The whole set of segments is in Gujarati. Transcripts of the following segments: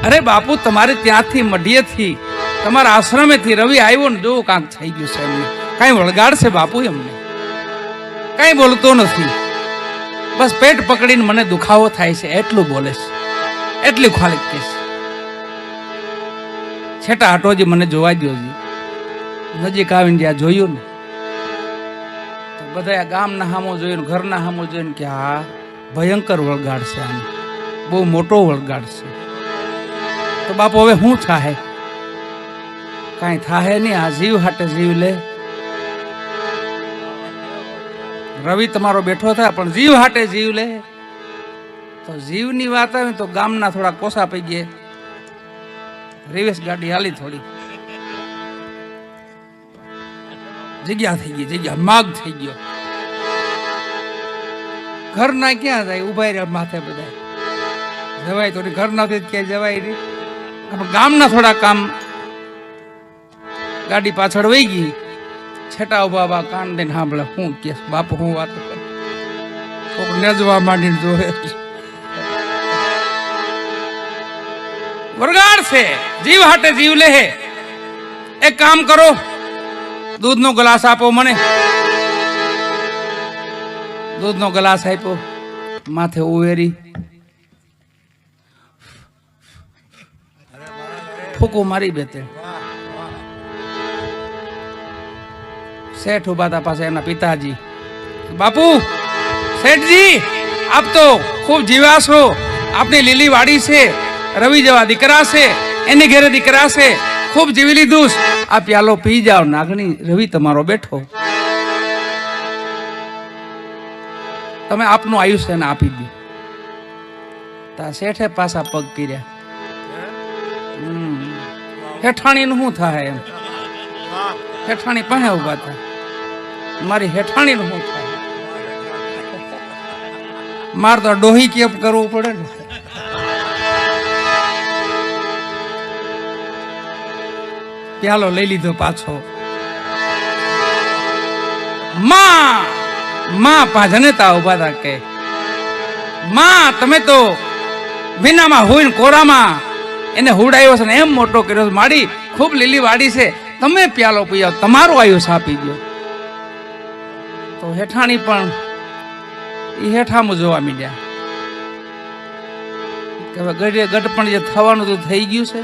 અરે બાપુ, તમારે ત્યાંથી મઢિયેથી તમારા આશ્રમેથી રવિ આવ્યો ને, જો કાંક થઈ ગયું છે એમને. કાંઈ વળગાડશે બાપુ એમને, કાંઈ બોલતો નથી. બસ પેટ પકડીને મને દુખાવો થાય છે એટલું બોલે છે, એટલી ખાલી કે છે. છેટા આટોજી મને જોવા દો. નજીક આવીને જ્યાં જોયું ને તો બધા ગામના હામો જોયું, ઘરના હામો જોઈને કે હા ભયંકર વળગાડ છે, આને બહુ મોટો વળગાડ છે. તો બાપુ હવે શું થાય? કાંઈ થાય નહીં, આ જીવ હાટે જીવ લે. રવિ તમારો બેઠો થાય પણ જીવ હાટે જીવ લે. તો જીવની વાત આવે તો ગામના થોડા કોસા પડી ગયા. રિવેશ ગાડી હાલી, થોડી જગ્યા થઈ ગઈ, જગ્યા માગ થઈ ગયો. ઘરના ક્યાં જાય, ઉભા રહ્યા માથે બધા. જવાય તો ઘરના ક્યાંય જવાય નહીં. ગામના થોડા કામ, ગાડી પાછળ વહી ગઈ. છેટા ઉભા બા કાન દઈને સાંભળે. હું કે બાપુ હું વાત કરું, નેજવા માંડીને જોવે. વરગાડ છે, જીવ હાટે જીવ લે. એક કામ કરો, દૂધનો ગ્લાસ આપો મને. દૂધનો ગ્લાસ આપ્યો, માથે ઉવેરી ફૂકો મારી બેતે. શેઠ ઉભા હતા પાસે, એના પિતાજી. બાપુ શેઠજી, આપ તો ખૂબ જીવા છો, આપની લીલી વાડી છે, રવિ જેવા દીકરા છે, એની ઘેરે દીકરા છે, ખૂબ જીવી લીધું. આ પ્યાલો પી જાઓ, નાગણી રવિ તમારો બેઠો. તમે આપનું આયુષ્ય એને આપી દો. તા શેઠે પાછા પગ કર્યા. હેઠાણી નું શું થાય એમ? હેઠાણી પાસે ઉભા થાય. મારી હેઠાણી નું શું થાય? મારે તો ડોહી કેપ કરવું પડે ને. પ્યાલો લઈ લીધો પાછો. માં પાજનેતા ઉભા હતા કે માં તમે તો ભીનામાં હોય ને કોરામાં એને હુડાયો છે ને એમ મોટો કર્યો છે. માડી ખૂબ લીલી વાડી છે, તમે પ્યાલો પી જાઓ, તમારું આયુષ્ય આપી દો. તો હેઠાણી પણ એ હેઠામાં જોવા માંડ્યા કે હવે ગઢપણ જે થવાનું તો થઈ ગયું છે.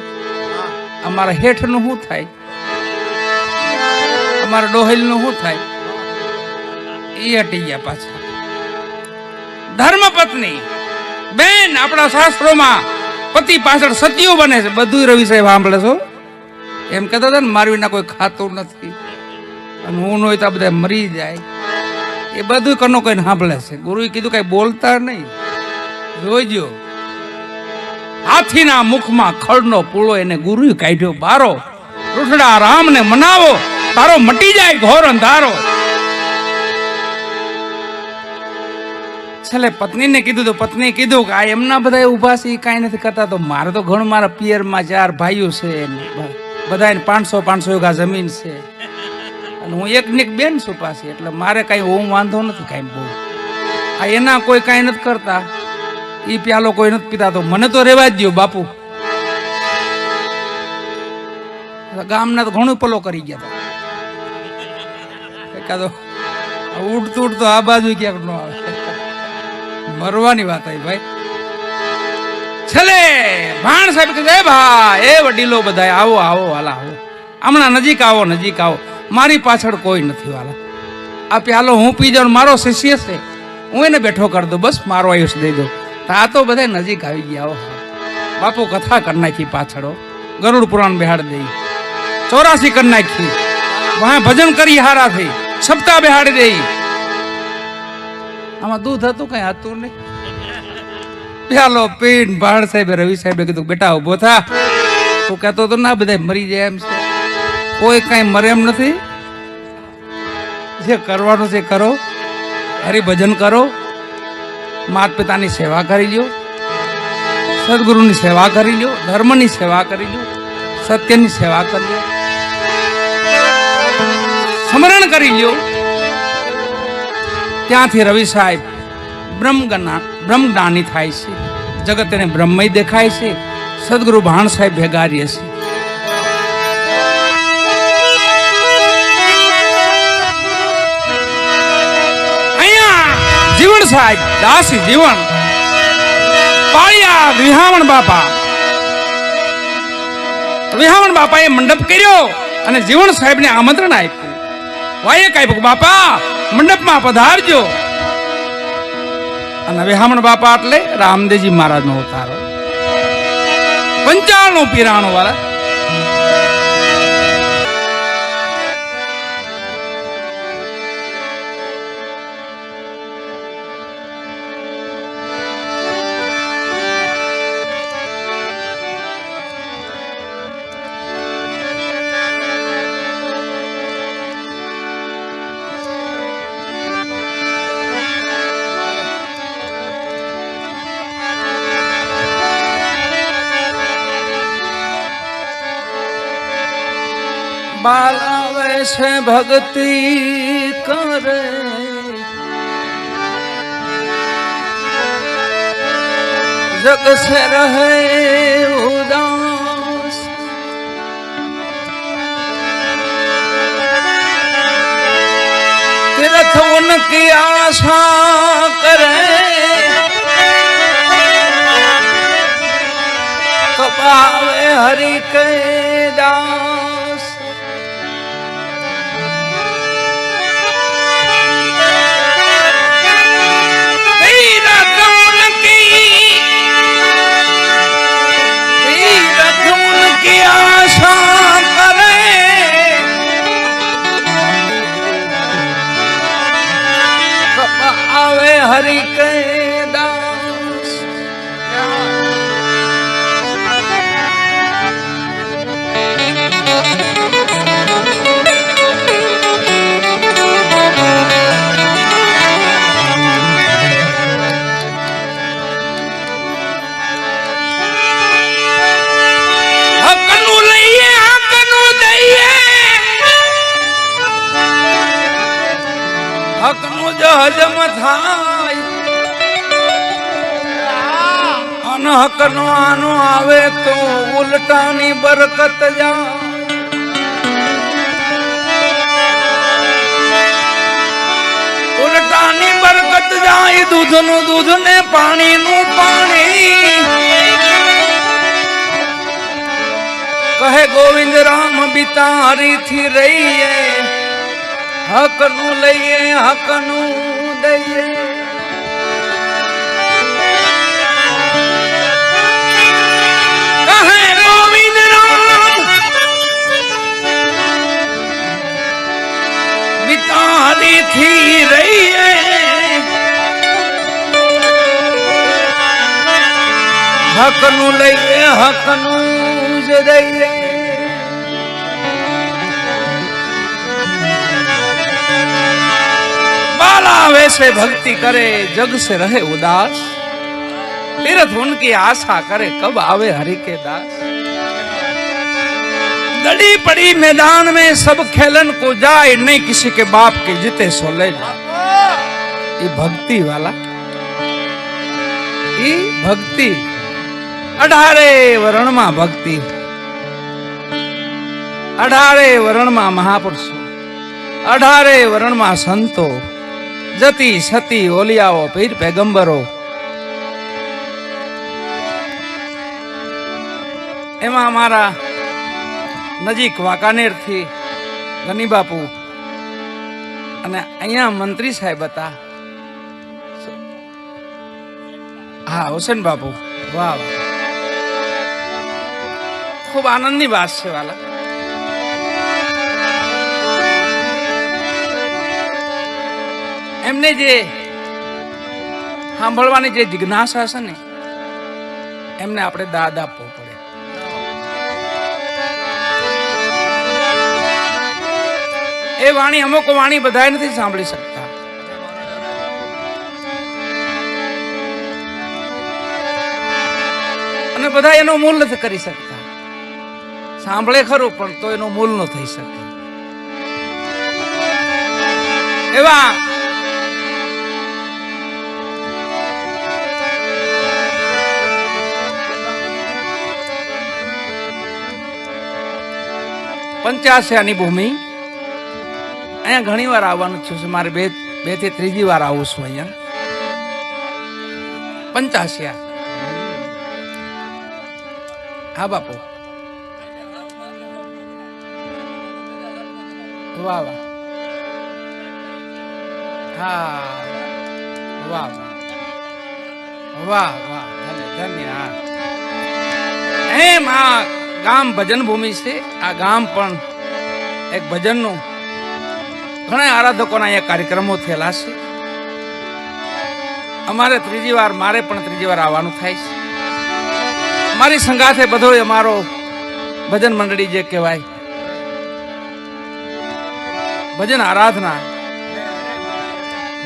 અમારા હેઠ નું શું થાય, અમારા ડોહેલ નું શું થાય? એ હટી ગયા પાછા. ધર્મપત્ની બેન, આપણા શાસ્ત્રોમાં પતિ પાછળ સતીઓ બને છે. બધું રવિ સાહેબ સાંભળે છો. એમ કહેતા હતા ને મારી વિના કોઈ ખાતું નથી, અને હું હોય તો બધા મરી જાય. એ બધું કનો કઈને સાંભળે છે. ગુરુએ કીધું કઈ બોલતા નહીં. જોઈજો, હાથીના મુખમાં ખડનો પૂળો એને ગુરુએ કાઢ્યો બારો. રૂઠડા રામને મનાવો, તારો મટી જાય ઘોર અંધારો. છેલ્લે પત્નીને કીધું તો પત્ની કીધું કે આ એમના બધા ઉભા છે, કાંઈ નથી કરતા. તો મારે તો ઘણું, મારા પિયરમાં 4 ભાઈઓ છે, બધાને 500 વીઘા જમીન છે, અને હું એકને એક બેન છું પાછી, એટલે મારે કાંઈ હું વાંધો નથી કાંઈ બહુ. આ એના કોઈ કાંઈ નથી કરતા, એ પ્યાલો કોઈ નથી પીતા, તો મને તો રેવા જ દો બાપુ. ગામના તો ઘણું પલો કરી ગયા હતા. એકાદો ઉડતું ઉડતું આ બાજુ ક્યાંક ન આવે, મરવાની વાત આવી ભાઈ. છેલ્લે ભાણ સાહેબ કે ભાઈ, એ વડીલો બધા આવો આવો વાલા, આવો હમણાં નજીક આવો, નજીક આવો. મારી પાછળ કોઈ નથી વાલા. આ પ્યાલો હું પી જાઉં, મારો શિષ્ય છે, હું એને બેઠો કરી દઉં, બસ મારો આયુષ દઈ દઉં. આ તો બધા નજીક આવી ગયા. બાપુ કથા કરી નાખી પાછળ, ગરુડ પુરાણ બેહાડી દઈ, 84 કરી નાખી, વહાં ભજન કરી હારા થઈ, સપ્તાહ બેહાડી દઈ. આમાં દૂધ હતું કઈ હતું નહીં. પ્યાલો પીન ભાણ સાહેબ રવિ સાહેબે કીધું બેટા ઉભો થા. તું કહેતો તો ના બધા મરી જાય એમ છે, કોઈ કઈ મરે એમ નથી. જે કરવાનું છે કરો, હરિભજન કરો, માતા પિતાની સેવા કરી લ્યો, સદગુરુની સેવા કરી લ્યો, ધર્મની સેવા કરી લ્યો, સત્યની સેવા કરી લ્યો, સ્મરણ કરી લ્યો. ત્યાંથી રવિ સાહેબ બ્રહ્મજ્ઞાની થાય છે. જગત એને બ્રહ્મય દેખાય છે, સદગુરુ ભાણ સાહેબ ભેગા રહીએ છે. અહીંયા જીવન સાહેબ દાસી જીવન પાળિયા વિહામણ બાપાએ મંડપ કર્યો અને જીવન સાહેબને આમંત્રણ આપ્યું. વાયક આપ્યું, બાપા મંડપમાં પધારજો. અને વિહામણ બાપા એટલે રામદેવજી મહારાજનો અવતાર, 95 પીરાણો વાળા. બાલાવે છે ભક્તિ કરે, જગ સે રહે ઉદાસ. तीर्थ उनकी आशा करे, कबावे हरि के दास. हरि के दास. हकनु लइए हकनु दइए, हकनु जो हजम થાય અનહકનો આનો આવે તો ઉલટાની બરકત જાય. ઉલટાની બરકત જાય. દૂધનું દૂધ ને પાણીનું પાણી. કહે ગોવિંદ રામ બિતારીથી રહીએ, હકનું લઈએ હકનું દઈએ. કહે ગોવિંદ રામ બિતારીથી રહીએ, હકનું લઈએ હકનું જ દઈએ. बालावे से भक्ति करे, जग से रहे उदास. तीर्थ उनकी आशा करे, कब आवे हरि के दास. गड़ी पड़ी मैदान में सब खेलन को जाए, नहीं किसी के बाप के जीते सो ले जाए. ये भक्ति वाला, ये भक्ति 18 वर्ण में भक्ति, 18 वर्ण में महापुरुषो, 18 वर्ण में संतो, जती सती ओलियाओ पीर पैगंबरो. एमा हमारा नजीक वाकानेर थी गनी बापू અને અહીંયા મંત્રી સાહેબ હતા. હા, હુસેન બાપુ. વાહ, ખૂબ આનંદની વાત છે વાલા. એમને જે સાંભળવાની જે જિજ્ઞાસા છે ને, એમને આપણે દાદ આપવો પડે. એ વાણી, અમુક વાણી બધા નથી સાંભળી શકતા. અને બધા એનો મૂલ નથી કરી શકતા. સાંભળે ખરું પણ તો એનો મૂલ ન થઈ શકે. એવા 85 ભૂમિ. અહીંયા ઘણી વાર આવવાનું થયું છે મારે, બે થી ત્રીજી વાર આવું છું અહીંયા. 85. હા બાપુ, વાહ વાહ, હા વાહ વાહ વાહ, ધન્ય. હા, એમ આ ગામ ભજન ભૂમિ છે. આ ગામ પણ એક ભજનનું ઘણા આરાધકોના અહીંયા કાર્યક્રમો થયેલા છે. અમારે ત્રીજી વાર, મારે પણ ત્રીજી વાર આવવાનું થાય છે. અમારી સંગાથે બધો અમારો ભજન મંડળી જે કહેવાય, ભજન આરાધના,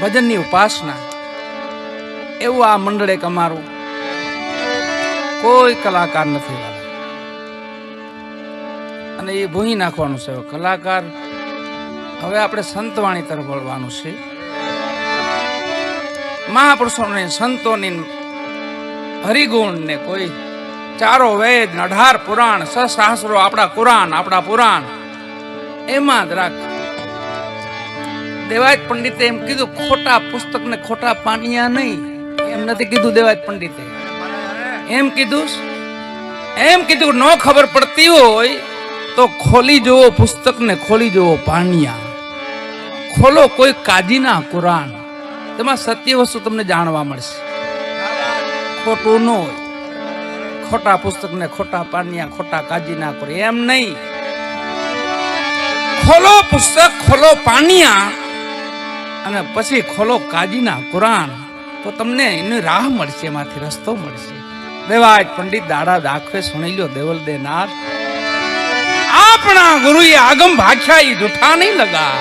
ભજનની ઉપાસના, એવું આ મંડળ એક અમારું. કોઈ કલાકાર નથી અને એ ભૂહી નાખવાનું છે. કલાકાર હવે આપણે સંતવાણી તરફ વળવાનું છે. મહાપુરુષોને, સંતોની હરિગુણ ને કોઈ ચારો વેદ, 18 પુરાણ, સહસ્ત્રો, આપણા કુરાન, આપણા પુરાણ, એમાં જ રાખ. દેવાયત પંડિતે એમ કીધું, ખોટા પુસ્તક ને ખોટા પાનિયા નહીં, એમ નથી કીધું દેવાયત પંડિતે. એમ કીધું ન ખબર પડતી હોય તો ખોલી જોવો પુસ્તક ને ખોલી જોવો પાનિયા. ખોલો કોઈ કાજીના કુરાન, તેમાં સત્ય વસ્તુ તમને જાણવા મળશે. ખોટું ન હોય. ખોટા પુસ્તક ને ખોટા પાનિયા, ખોટા કાજી ના કરે, એમ નહીં. ખોલો પુસ્તક, ખોલો પાનિયા, અને પછી ખોલો કાજીના કુરાન, તો તમને એની રાહ મળશે, એમાંથી રસ્તો મળશે. દેવાય પંડિત દાડા દાખવે સુણી લ્યો દેવલ દેનાર. આપણા ગુરુએ આગમ ભાખ્યા, ઈ જૂઠા નહીં લગા.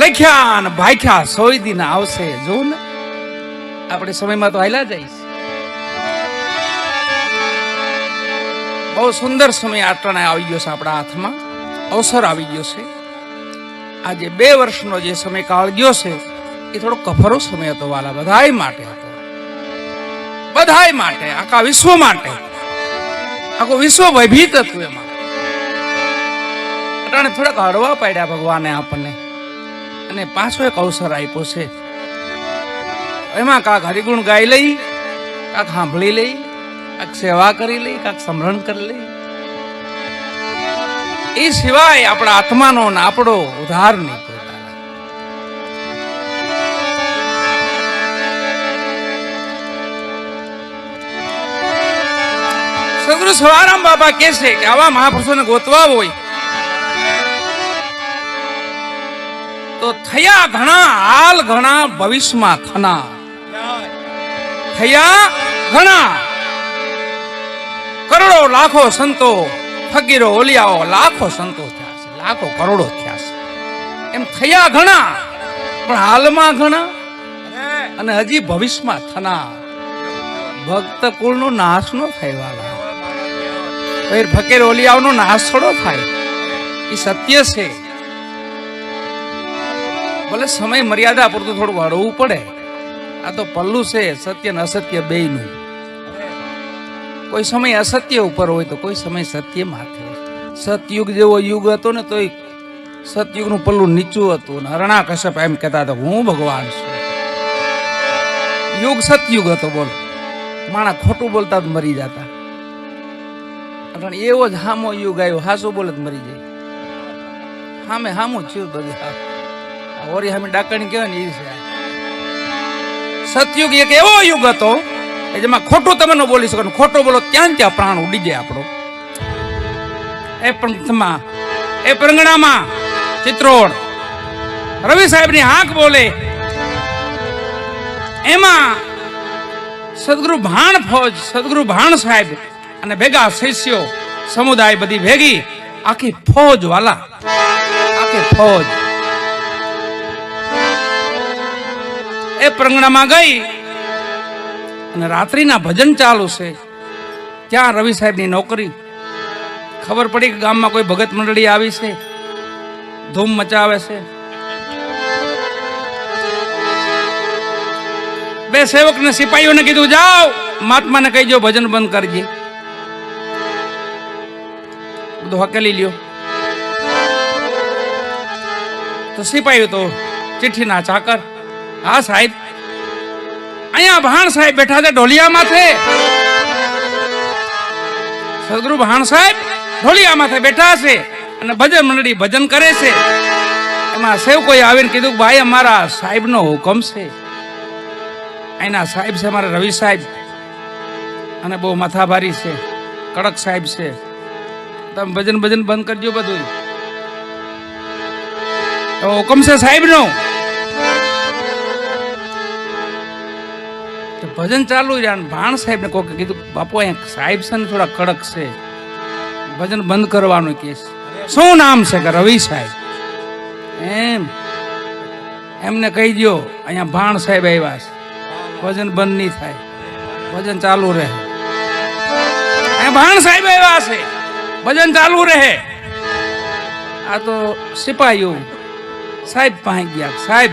લખ્યા ને ભાખ્યા, સોય દિન આવશે. જો ને આપણે સમયમાં તો હાલ્યા જઈશ. બહુ સુંદર સમય આટલા આવી ગયો છે આપણા હાથમાં, અવસર આવી ગયો છે. આજે 2 વર્ષનો જે સમયકાળ ગયો છે એ થોડો કફરો સમય હતો વાલા, બધાય માટે હતો. બધાય માટે, આખા વિશ્વ માટે. આખું વિશ્વ ભયભીત હતું. એમાં અટાણે થોડાક હળવા પાડ્યા ભગવાને આપણને, અને પાછો એક અવસર આપ્યો છે. એમાં કાંક હરિગુણ ગાઈ લઈ, કાંક સાંભળી લઈ, કાંક સેવા કરી લઈ, કાંક સમરણ કરી લઈ. એ સિવાય આપણા આત્માનો ને આપણો ઉદ્ધાર નહીં. સદગુરુ સવારામ બાબા કહે છે કે આવા મહાપુરુષોને ગોતવા હોય તો થયા ઘણા, હાલ ઘણા, ભવિષ્યમાં થના. થયા ઘણા, કરોડો લાખો સંતો, ફકીરો, ઓલિયાઓ, લાખો સંતો થયા છે, લાખો કરોડો થયા છે. એમ થયા ઘણા, પણ હાલમાં ઘણા, અને હજી ભવિષ્યમાં થના. ભક્ત કુળનો નાશ નો થાય વાલા. ફકીર ઓલિયાઓનો નાશ થોડો થાય, એ સત્ય છે. ભલે સમય મર્યાદા પૂરતું થોડું વળવું પડે. આ તો પલ્લું છે સત્ય ને અસત્ય બેયનું. કોઈ સમય અસત્ય ઉપર હોય તો કોઈ સમય સત્ય માથે હોય. સતયુગ જેવો યુગ હતો ને તોય સતયુગનું પલ્લું નીચું હતું. હરણા કશ્યપ એમ કહેતા હતા હું ભગવાન છું. યુગ સતયુગ હતો. બોલો, માણા ખોટું બોલતા જ મરી જતા. એવો જ હામો યુગ આવ્યો, હાસું બોલે જ મરી જાય. હામે હામું થયું બધું. ઓરી હામે ડાકણી કહેવાય ને એ છે. સતયુગ એક એવો યુગ હતો કે જેમાં ખોટું તમે ન બોલી શકો. ખોટો બોલો ત્યાં ત્યાં પ્રાણ ઉડી જાય આપણો. એ પંથમાં, એ પરંગણામાં, ચિત્રોડ રવિ સાહેબની હાંક બોલે, એમાં સદગુરુ ભાણ ફોજ, સદગુરુ ભાણ સાહેબ અને ભેગા શિષ્યો, સમુદાય બધી ભેગી, આખી ફોજ વાલા, આખી ફોજ એ પરંગણામાં ગઈ. અને રાત્રિના ભજન ચાલુ છે. ત્યાં રવિ સાહેબની નોકરી. ખબર પડી કે ગામમાં કોઈ ભગત મંડળી આવી છે, ધૂમ મચાવે છે. 2 સેવકને સિપાહીઓને કીધું જાઓ મહાત્માને કહીજો ભજન બંધ કરજે. બધું હકેલી લ્યો. તો સિપાહી તો ચિઠ્ઠીના ચાકર, હા સાહેબ અહીંયા ભાણ સાહેબ બેઠા છે ઢોલિયા માથે. સદગુરુ ભાણ સાહેબ ઢોલિયા માથે બેઠા છે અને ભજન મંડળી ભજન કરે છે. એમાં સેવકોએ આવીને કીધું કે ભાઈ અમારા સાહેબનો હુકમ છે. અહીંના સાહેબ છે અમારા રવિ સાહેબ, અને બહુ માથાભારી છે, કડક સાહેબ છે. તમે ભજન ભજન બંધ કરજો બધું. હુકમ છે સાહેબનો. ભજન ચાલુ રહ્યા. ભાણ સાહેબ ને કોઈ કીધું બાપુ અહીંયા સાહેબ છે ને થોડા કડક છે, ભજન બંધ કરવાનું કે છે. શું નામ છે કે રવિ સાહેબ. એમને કહી દો અહીંયા ભાણ સાહેબ આવ્યા છે, ભજન બંધ નહીં થાય, ભજન ચાલુ રહે. અહીંયા ભાણ સાહેબ આવ્યા છે, ભજન ચાલુ રહે. આ તો સિપાહીઓ સાહેબ પાસે ગયા. સાહેબ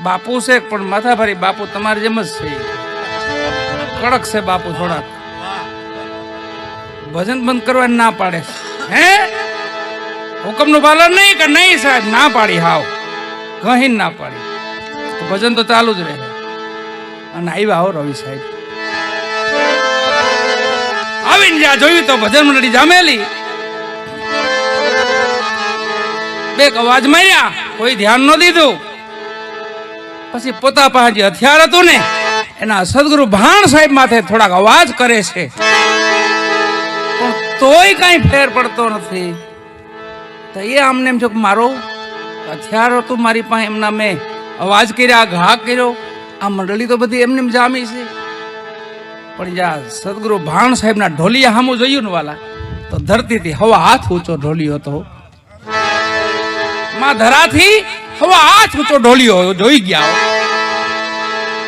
બાપુ છે પણ માથાભારી બાપુ તમારી જેમ જ છે, કડક છે બાપુ થોડાક, ભજન બંધ કરવા ના પાડે. હે હુકમ નું પાલન નહીં કે નહીં સાહેબ? ના પાડી, હાવ કहीं ના પાડી. ભજન તો ચાલુ જ રહે. અને આવ્યા હો રવિ સાહેબ. આવીને જ્યાં જોયું તો ભજન મંડળી જામેલી. બે અવાજ માર્યા, કોઈ ધ્યાન ન દીધું. પછી પોતા પાસે જે હથિયાર હતું ને એના સદગુરુ ભાણ સાહેબ માથે થોડાક અવાજ કરે છે, પણ તોય કઈ ફેર પડતો નથી. તો એ આમને એમ છો કે મારો હથિયાર હતું મારી પાસે, એમના મેં અવાજ કર્યા, ઘા કર્યો. આ મંડળી તો બધી એમને જામી છે. પણ જ્યાં સદગુરુ ભાણ સાહેબના ઢોલિયા સામું જોયું ને વાલા, તો ધરતીથી હવા હાથ ઊંચો ઢોલિયો હતો. માં ધરાથી હવા હાથ ઊંચો ઢોલિયો જોઈ ગયા.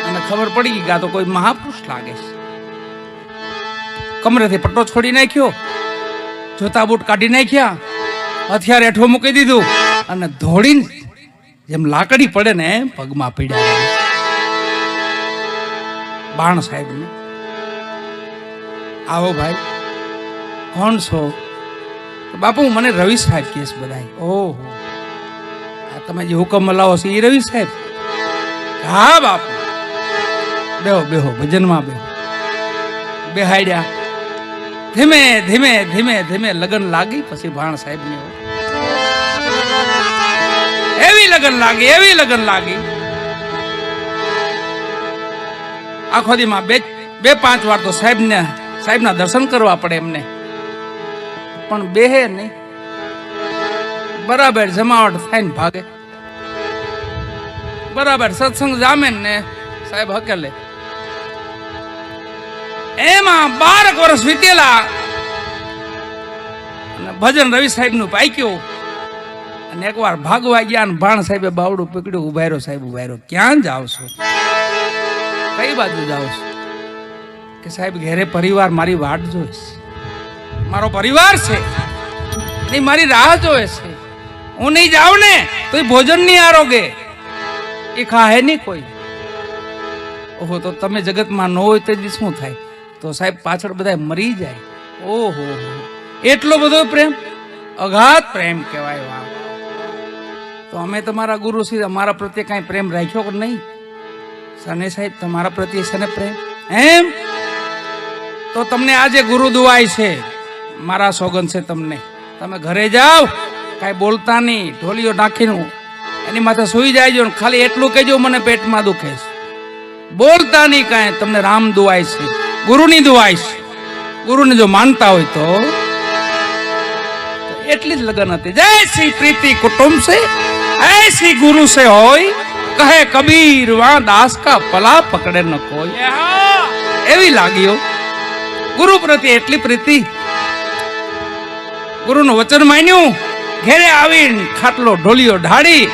અને ખબર પડી ગઈ કે આ તો કોઈ મહાપુરુષ લાગે છે. કમરેથી પટ્ટો છોડી નાખ્યો, જોતા બૂટ કાઢી નાખ્યા, હથિયાર હેઠો મૂકી દીધું, અને ધોડીને જેમ લાકડી પડે ને પગમાં પીડ્યા. બાણ સાહેબ ને આવો ભાઈ, કોણ છો? બાપુ મને રવિ સાહેબ કેસ બધાય. ઓહો, આ તમે જે હુકમ લાવો છો એ રવિ સાહેબ? હા બાપુ. બેહો બેહો, ભજનમાં બેહો. બેહાડ્યા. ધીમે ધીમે ધીમે ધીમે લગન લાગી. પછી ભાણ સાહેબ ને એવી લગન લાગી, એવી લગન લાગી. આખો દીમાં બે પાંચ વાર તો સાહેબના દર્શન કરવા પડે એમને, પણ બેહે નહીં. બરાબર જમાવટ થાય ને ભાગે, બરાબર સત્સંગ જામે ને સાહેબ હકેલે. એમાં 12 વર્ષ વીતેલા અને ભજન રવિ સાહેબ નું પાક્યું. અને એકવાર ભાગવા ગયા ને ભાણ સાહેબે બાવડું પકડ્યું. ઉભારો સાહેબ, ઉભારો. ક્યાં જાવ છો? કઈ બાજુ જાવ છો? કે સાહેબ ઘેરે પરિવાર મારી વાટ જોઈશ, મારો પરિવાર છે નહીં, મારી રાહ જોવે છે. હું નહીં જાઉં ને તો ભોજન નહીં આરોગે, એ ખાહે નહીં કોઈ. ઓહો, તો તમે જગતમાં ન હોય તે શું થાય? તો સાહેબ પાછળ બધા મરી જાય. ઓહો, એટલો બધો પ્રેમ, અગાધ પ્રેમ કહેવાય. વાહ. તો અમે તમારા ગુરુ શ્રી અમારા પ્રત્યે કાંઈ પ્રેમ રાખ્યો કે નહીં? સને સાહેબ તમારા પ્રત્યે છે ને પ્રેમ? એમ તો તમને આજે ગુરુ દુઆય છે, મારા સોગન છે તમને. તમે ઘરે જાઓ, કાંઈ બોલતા નહીં, ઢોલિયો નાખીને એની માથે સુઈ જાય. ખાલી એટલું કહેજો મને પેટમાં દુખે છે, બોલતા નહીં કાંઈ. તમને રામ દુઆય છે, ગુરુની દુઆય છે. ગુરુને જો માનતા હોય તો એટલી જ લગન હતી. જય શ્રી પ્રીતિ કુટુંબ से ऐसी गुरु से होय, કહે કબીર વા દાસ કા પલા પકડે ન કોઈ. એવી લાગ્યો ગુરુ પ્રત્યે એટલી પ્રીતિ. ગુરુનું વચન માન્યું. ઘેરે આવીને ખાટલો ઢોલિયો ઢાળી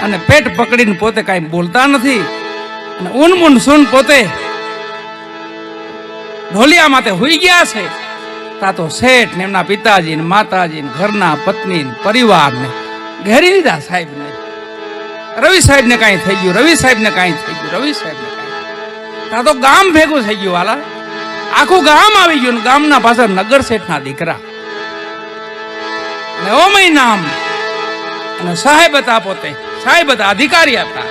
અને પેટ પકડીને પોતે કાંઈ બોલતા નથી, અને ઊનમૂન સૂન પોતે ઢોલિયા માથે હુઈ ગયા છે. તા તો શેઠ ને એમના પિતાજી ને માતાજી ને ઘરના પત્ની ને પરિવાર ને ઘેરી લીધા. સાહેબ ને રવિ સાહેબ ને કાંઈ થઈ ગયું, રવિ સાહેબ ને કાંઈ થઈ ગયું, રવિ સાહેબ ને કાંઈ. તા તો ગામ ભેગું થઈ ગયું. વાલા આખું ગામ આવી ગયું. ગામના પાછળ નગર શેઠના દીકરા ને ઓમય નામ અને સાહેબ હતા પોતે. સાહેબ હતા, અધિકારી હતા.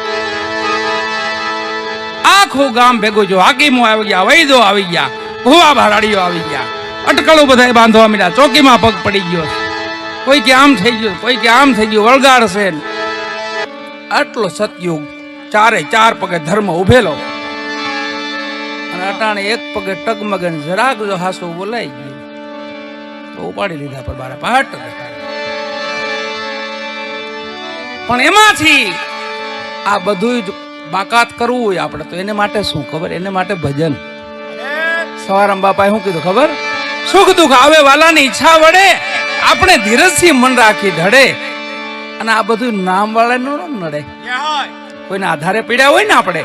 આખું ગામ ભેગું જો, હાકીમો આવી ગયા, વૈદો આવી ગયા, ભુવા ભારાડીઓ આવી ગયા, અટકળો બધા બાંધવા માંડ્યા, ચોકીમાં પગ પડી ગયો, કોઈ કે આમ થઈ ગયું, કોઈ કે આમ થઈ ગયું, વળગાડ છે. આટલો સતયુગ, ચારે ચાર પગે ધર્મ ઉભેલો, અને અટાણે એક પગે ટગમગે જરાક જો હાસો બોલાઈ ગયું તો ઉપાડી લીધા પર બારા પાટ. પણ એમાંથી આ બધું જ બાકાત કરવું હોય આપણે તો એને માટે શું ખબર? એને માટે ભજન. સવારામ બાપાએ શું કીધું ખબર? સુખ દુઃખ આવે વાલાની ઈચ્છા વડે આપણે ધીરજથી મન રાખી ઢળે. અને આ બધું નામ વાળાનું ન નડે. કોઈના આધારે પીડ્યા હોય ને આપણે,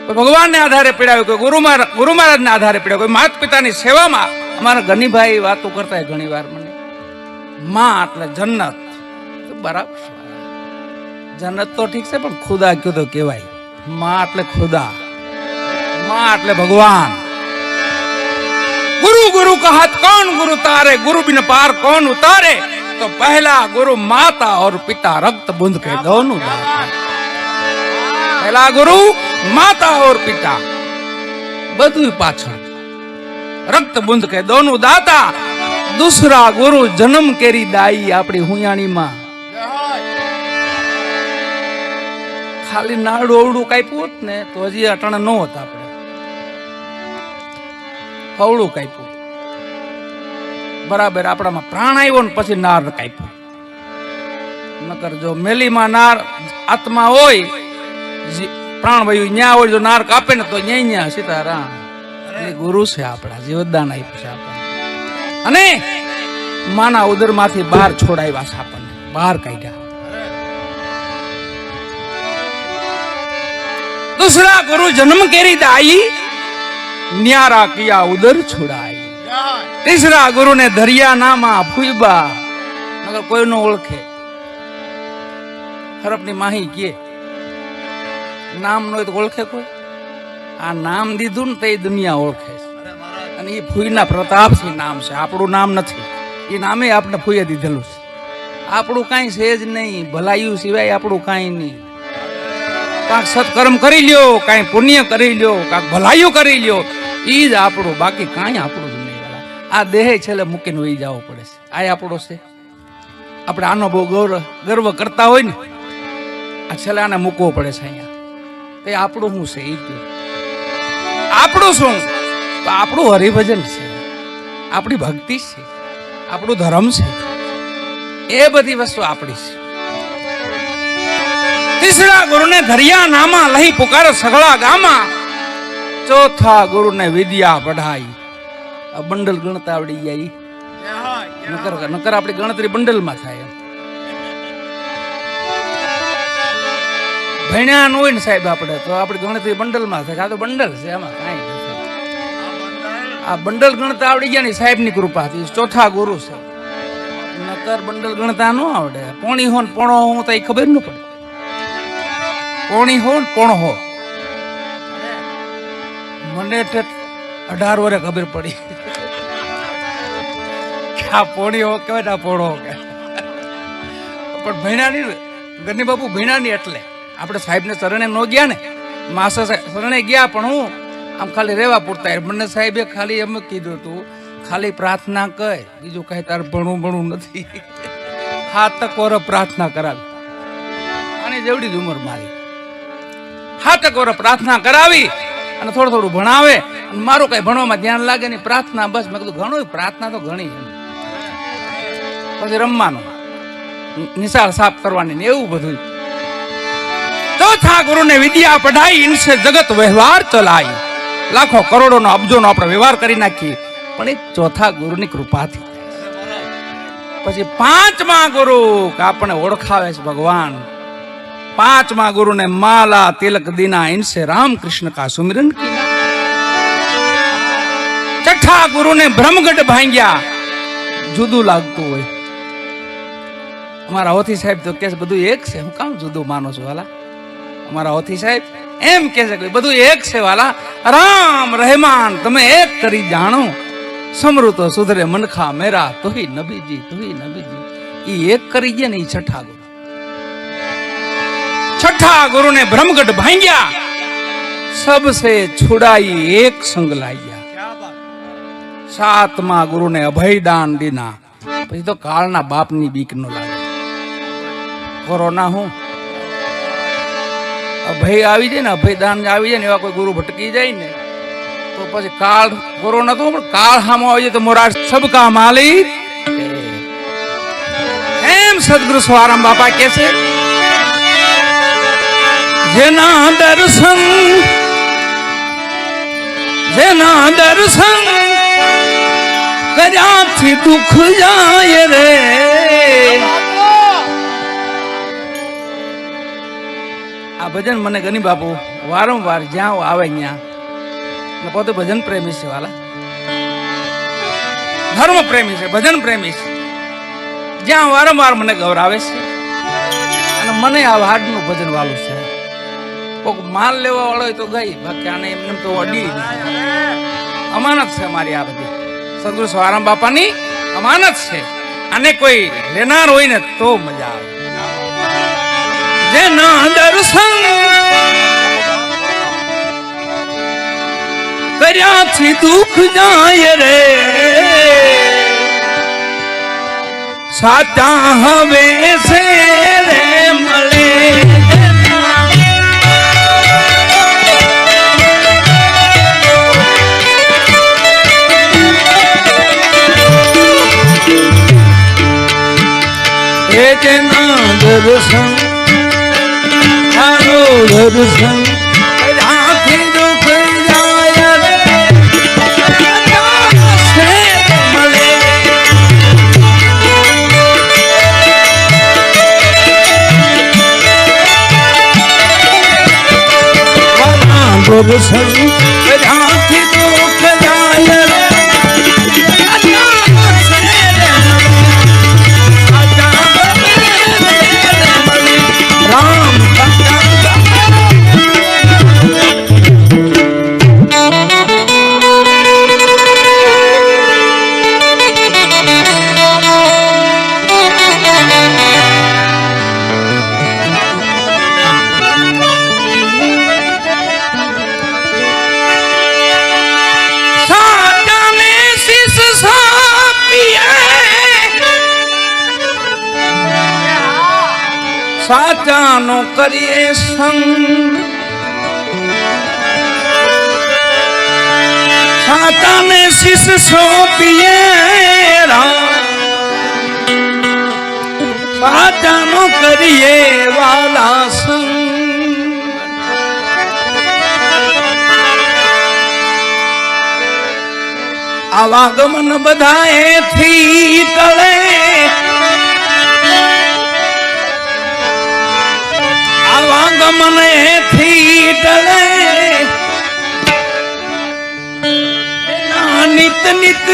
કોઈ ભગવાનને આધારે પીડ્યા હોય, કોઈ ગુરુ મહારાજના આધારે પીડ્યા, કોઈ માતા પિતાની સેવામાં. અમારા ગનીભાઈ વાતો કરતા ઘણી વાર મને, માં એટલે જન્નત. બરાબર, જન્નત તો ઠીક છે, પણ ખુદા કયો તો કહેવાય. માં એટલે ખુદા, માં એટલે ભગવાન. गुरु गुरु कहत कौन गुरु तारे, गुरु बिन पार कौन उतारे. तो पहला गुरु माता और पिता, रक्त बूंद के दोनों दाता. पहला गुरु माता और पिता, બધું પાછળ, રક્ત બૂંદ કે દોનું દાતા. દૂસરા ગુરુ જન્મ કેરી દાઈ, આપણી હુંયાણી માં. ખાલી નાડું અવડું કાપ્યું હોત ને તો હજી અટાણા ન હોત આપણે. હવળું કાપ્યું બરાબર, આપણામાં પ્રાણ આવ્યો ને પછી નાર કાપ્યું. નકર જો મેલીમાં નાર આત્મા હોય, પ્રાણ વયું ન્યા હોય, જો નાર કાપે ને તો ન્યા સીતારામ. એ ગુરુ છે આપણા, જીવતદાન આપ્યું છે આપણને. અને માના ઉદર માંથી બહાર છોડાવ્યા છે આપણને, બહાર કાઢ્યા. दूसरा गुरु जन्म केरी दाई, न्यारा किया उदर छुड़ाई. तीसरा गुरु ने दरिया नामा फूबा, मगर कोई नो ओळखे. हरपनी माही के नाम नो तो ओळखे कोई. आ नाम दीधुं ने ते दुनिया ओळखे. અને એ ફૂઈના પ્રતાપથી નામ છે, આપણું નામ નથી. એ નામે આપણે ફૂઈએ દીધેલું છે. આપણું કાંઈ છે જ નહીં, ભલાયું સિવાય આપણું કાંઈ નહીં. કાંક સત્કર્મ કરી લ્યો, કાંઈ પુણ્ય કરી લ્યો, કાંક ભલાયું કરી લ્યો, એ જ આપણું, બાકી કાંઈ આપણું જ નહીં. આ દેહ છેલ્લે મૂકીને વહી જવું પડે છે. આ આપણો છે. આપણે આનો બહુ ગર્વ કરતા હોય ને, આ છેલ્લે આને મૂકવો પડે છે અહીંયા. તો આપણું શું છે? એ આપણું શું? તો આપણું હરિભજન છે, આપણી ભક્તિ છે, આપણું ધર્મ છે. એ બધી વસ્તુ આપણી છે. तीसरा गुरु ने धरिया नामा, लही पुकार सगड़ा गामा. चौथा गुरु ने विद्या पढ़ाई. बंडल गणता आवड़ी गई. नकर आपणी गणतरी बंडल में थाय. भण्या न होय ने साहेब આપણે તો આપણી ગણતરી બંડલ માં થાય. આ તો બંડલ છે, આમાં કાંઈ નથી. આ બંડલ ગણતા આવડી ગયા ને સાહેબ ની કૃપાથી. ચોથા ગુરુ છે. નકર બંડલ ગણતા ન આવડે. પોણી હો ને પોણો હો તો ખબર ન પડે. પોણી હો ને પોણો હો. મને 18 વર્ષે ખબર પડી કે આ પોણી હો કહેવાય ને આ પોણો હો કે. પણ ભણ્યાની ગની બાપુ ભણ્યાની એટલે આપણે સાહેબને શરણે ન ગયા ને, માસા શરણે ગયા, પણ હું આમ ખાલી રહેવા પૂરતા. બંને સાહેબે ખાલી એમ કીધું હતું, ખાલી પ્રાર્થના કહે, બીજું કઈ તાર ભણવું નથી. 7 વર્ષ પ્રાર્થના કરાવી. આની જેવડી જ ઉંમર મારી. 7 વર્ષ પ્રાર્થના કરાવી અને થોડું થોડું ભણાવે. અને મારું કઈ ભણવામાં ધ્યાન લાગે નહીં, પ્રાર્થના બસ. મેં કીધું ઘણું પ્રાર્થના તો ઘણી. પછી રમવાનું, નિશાળ સાફ કરવાની ને એવું બધું. चौथा गुरु ने विद्या पढ़ाई, इनसे जगत व्यवहार चलाई. लाखों करोड़ों नो अब्जो नो આપણે વ્યવહાર કરી નાખી, પણ એક ચોથા ગુરુની કૃપાથી. પછી પાંચમા ગુરુ કે આપણે ઓળખાવે છે ભગવાન. પાંચમા ગુરુ ने माला तिलक दीना, इनसे राम कृष्ण का सुमिरन किया. छठा गुरु ने ब्रह्मगढ़ भांग्યા. જુદું લાગતું હોય. અમારા હોથી સાહેબ તો કે બધું એક છે. હું કામ જુદું માનો છું વાલા? અમારા હોથી સાહેબ એમ કે છે કે બધું એક છે વાલા. રામ રહેમાન તમે એક કરી જાણો, સમૃત સુધરે મનખા મેરા, તુહી નબીજી તુહી નબીજી. એ એક કરી ગયા ને એ છઠ્ઠા ગુરુ. छठा गुरु ने ब्रह्मगढ़ भांग्या, सबसे छुड़ाई एक संग लाया। सातमा गुरु ने अभयदान दीना, પછી તો કાળના બાપની બીક નો લાગે। કોરોના હું અભય આવી જાય ને, અભયદાન આવી જાય ને, એવા કોઈ ગુરુ ભટકી જાય ને તો પછી કાળ કોરોના તો પણ કાળ સામો આવી જાય તો મોરા સબકા માલિક એમ સદગુરુ સ્વારામ બાપા કહે છે, જેના દર્શન કર્યાથી દુઃખ જાય રે। આ ભજન મને ગની બાપુ વારંવાર જ્યાં આવે ત્યાં, પોતે ભજન પ્રેમી છે, વાલા ધર્મ પ્રેમી છે, ભજન પ્રેમી છે, જ્યાં વારંવાર મને ગૌરાવે છે અને મને આ હાડનું ભજન વાલું છે। કોઈક માલ લેવા વાળો હોય તો ગઈ, બાકી આને એમને તો અડી અમાનત છે મારી, આ બધી સદગુરુ સ્વારામ બાપાની અમાનત છે। અને કોઈ લેનાર હોય ને તો મજા આવે। જેના દર્શન કર્યાથી દુઃખ જાય રે, સાચા હવે છે રે મળે। જેના દર્શન હારો દર્શન રાખી દુઃખ જાય રે, મળે। દર્શન રાખી દુઃખ જાય રે, સાચાનો કરીએ સંગ, સાચાને શીશ સોંપીએ સાચાનો કરીએ વાલા સંગ। આવા ગમન બધાએથી ટળે, મને થી ટળે, નિત નિત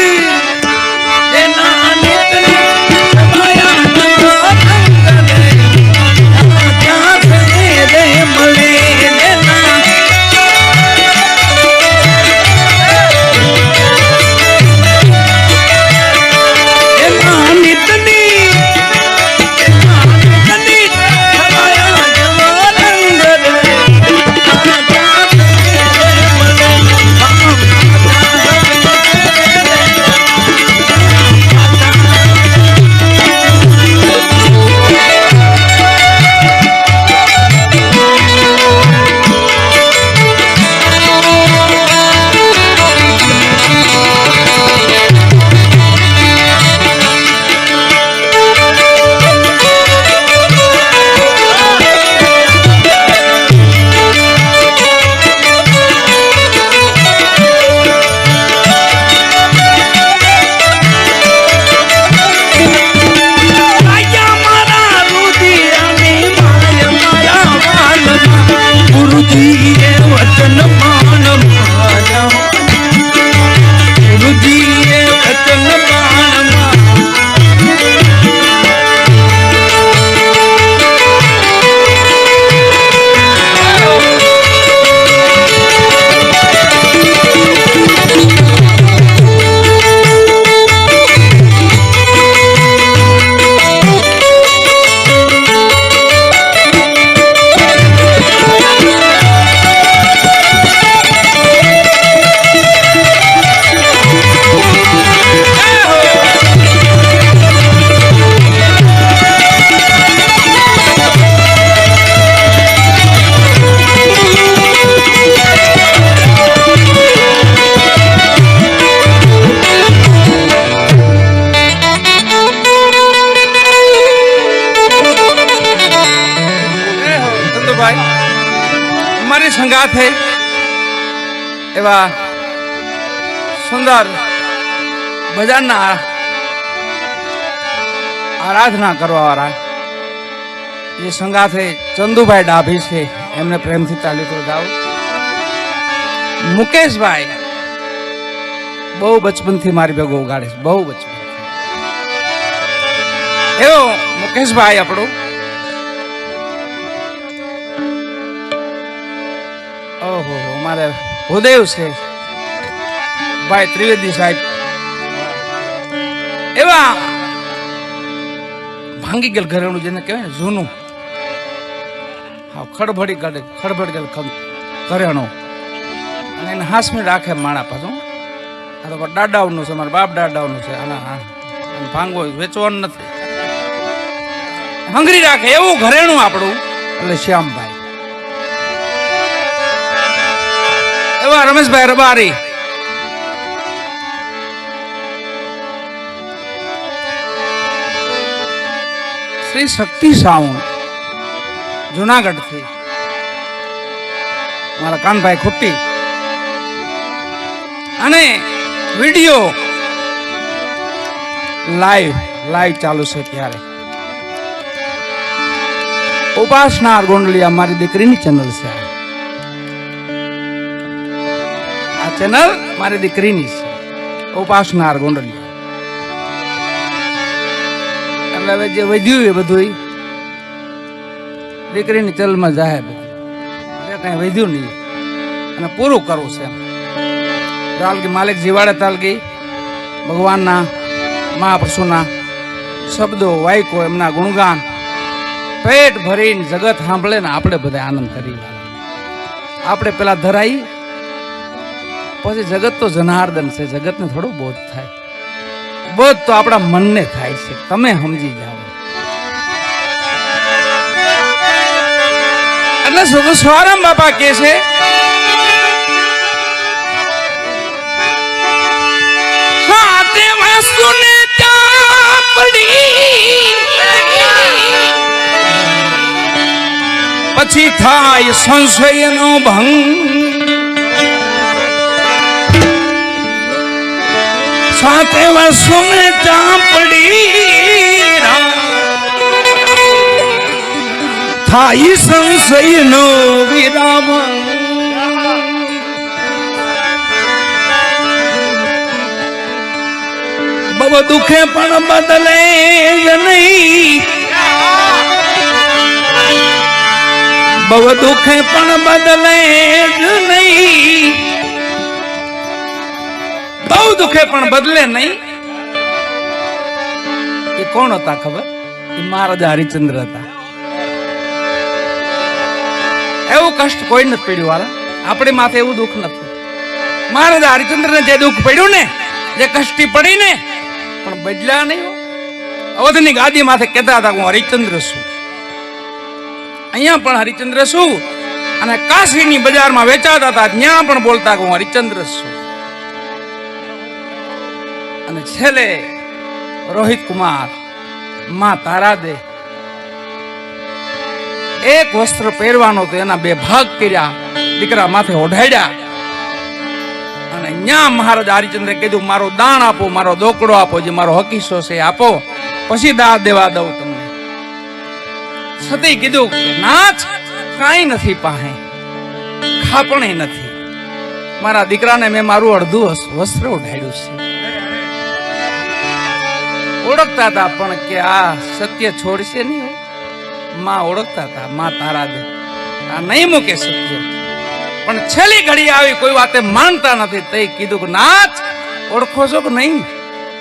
સંગાથે એવા સુંદર ભજનના આરાધના કરવા વાળા જે સંગાથે ચંદુભાઈ ડાભી છે એમને પ્રેમથી તાલી તો જાઓ. મુકેશભાઈ બહુ બચપનથી મારી ભેગો ઉગાડે છે, બહુ બચપન. એવો મુકેશભાઈ આપણું ઓહો મારે ભૂદેવ છે ભાઈ ત્રિવેદી સાહેબ એવા ભાંગી ગયેલ ઘરેણું જેને કહેવાય ને જૂનું હા ખડભડી કાઢે ખડભડ ગયેલ ઘરેણું અને એને હાસમી રાખે માણા પાછું. આ તો દાડાઓનું છે, મારા બાપ દાડાઓનું છે. આના ભાંગવો વેચવાનું નથી, હંગરી રાખે એવું ઘરેણું આપણું. એટલે શ્યામભાઈ એવા રમેશભાઈ રબારી શ્રી શક્તિ સાઉન્ડ જુનાગઢ થી મારા કાનભાઈ ખુટ્ટી અને વિડિયો લાઈવ ચાલુ છે ત્યારે ઉપાસના ગોંડલિયા મારી દીકરીની ચેનલ છે. આ ચેનલ મારી દીકરીની છે ઉપાસના ગોંડલિયા. એટલે હવે જે વધ્યું એ બધું દીકરીની ચલમાં જાય, બધું જે કઈ વધ્યું નહીં અને પૂરું કરવું છે. તાલગી માલિક જીવાડે તાલગી ભગવાનના મહાપુરુષોના શબ્દો વાયકો એમના ગુણગાન પેટ ભરીને જગત સાંભળે ને આપણે બધા આનંદ કરી. આપણે પેલા ધરાઈ પછી જગત તો જનાર્દન છે, જગતને થોડો બોધ થાય. બોધ તો આપણા મનને થાય છે, તમે સમજી જાઓ. એટલે સ્વરામ બાપા કે છે પછી થાય સંશયનો ભંગ. સાતે વર્ષોને ચાપડી થાય સંશયનો વિરામ. બહુ દુખે પણ બદલે જ નહીં, બહુ દુખે પણ બદલે જ નહીં, બહુ દુખે પણ બદલે નહીં. એ કોણ હતા ખબર? એ મહારાજા હરિચંદ્ર હતા. એવું કષ્ટ કોઈ નથી પડ્યું વાળા, આપણી માથે એવું દુઃખ નથી. મહારાજા હરિચંદ્ર ને જે દુઃખ પડ્યું ને, જે કષ્ટી પડી ને, પણ બદલ્યા નહીં. અવધની ગાદી માથે કહેતા હતા હું હરિચંદ્ર છું. અહીંયા પણ હરિચંદ્ર છું અને કાશીની બજારમાં વેચાતા હતા ત્યાં પણ બોલતા હું હરિચંદ્ર છું. અને છેલ્લે રોહિત કુમાર માં તારા દે એક વસ્ત્ર પહેરવાનો તો એના બે ભાગ કર્યા, દીકરા માથે ઓઢાડ્યા અને ન્યા મહારાજ હરિચંદ્રે કીધું મારો દાન આપો, મારો દોકડો આપો, જે મારો હકીસો છે આપો, પછી દાન દેવા દઉં તમને. સતી કીધું નાચ કાંઈ નથી પાસે, ખાપણે નથી. મારા દીકરાને મેં મારું અડધું વસ્ત્ર ઓઢાડ્યું છે. ઓળખતા હતા પણ કે આ સત્ય છોડશે નહીં. માં ઓળખતા હતા, માં તારા દે આ નહીં મૂકે સત્ય. પણ છેલ્લી ઘડી આવી કોઈ વાતે માનતા નથી. તે કીધું કે નાચ ઓળખો છો કે નહીં,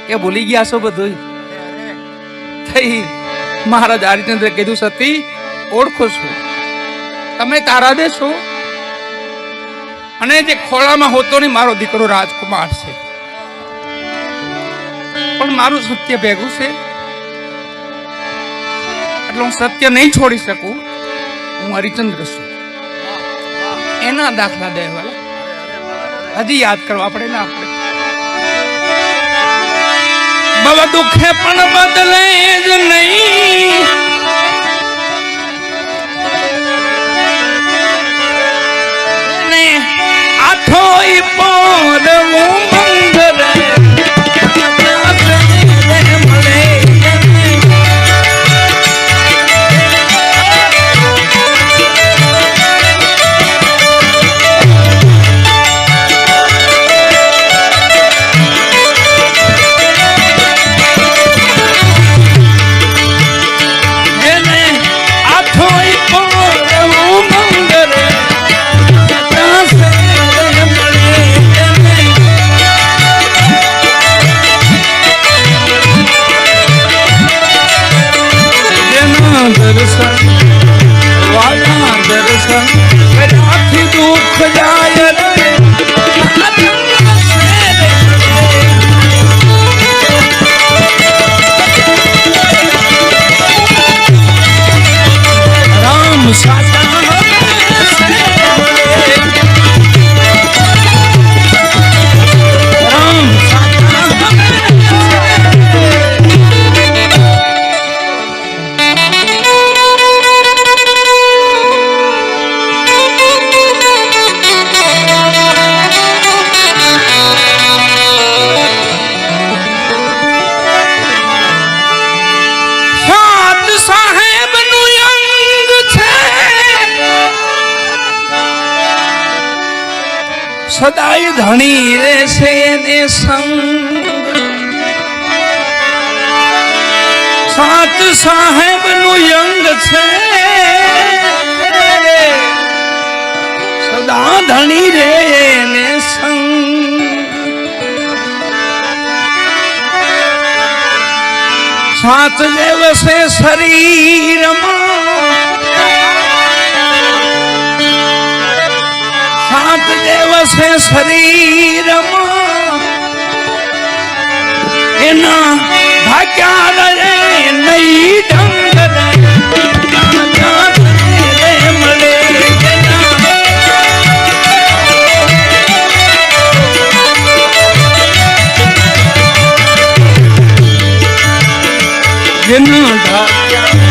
કે ભૂલી ગયા છો બધું. થઈ મહારાજ હરિચંદ્રે કીધું સતી ઓળખો છો, તમે તારા દે છો અને જે ખોળામાં હોતો નહીં મારો દીકરો રાજકુમાર છે, પણ મારું સત્ય ભેગું છે એટલે હું સત્ય નહીં છોડી શકું. હું હરિચંદ્ર છું. એના દાખલા દેવાલા હજી યાદ કરવા આપણે ના આપણે. બહુ દુખે પણ બદલે જ નહીં, આઠોય પોર ઉમંગ રે દર્શન વાલા દર્શન આથી દુઃખ જાય રે રામ સાચા સદાય ધણી રહેશે ને સંગ સાત સાહેબ નું યંગ છે સદા ધણી રે ને સંગ સાત દિવસે શરીરમાં સાત દિવસે શરીરમાં એના ભાગ્યા રે નહીં ઢંગ રે મળે જેના ભાગ્યા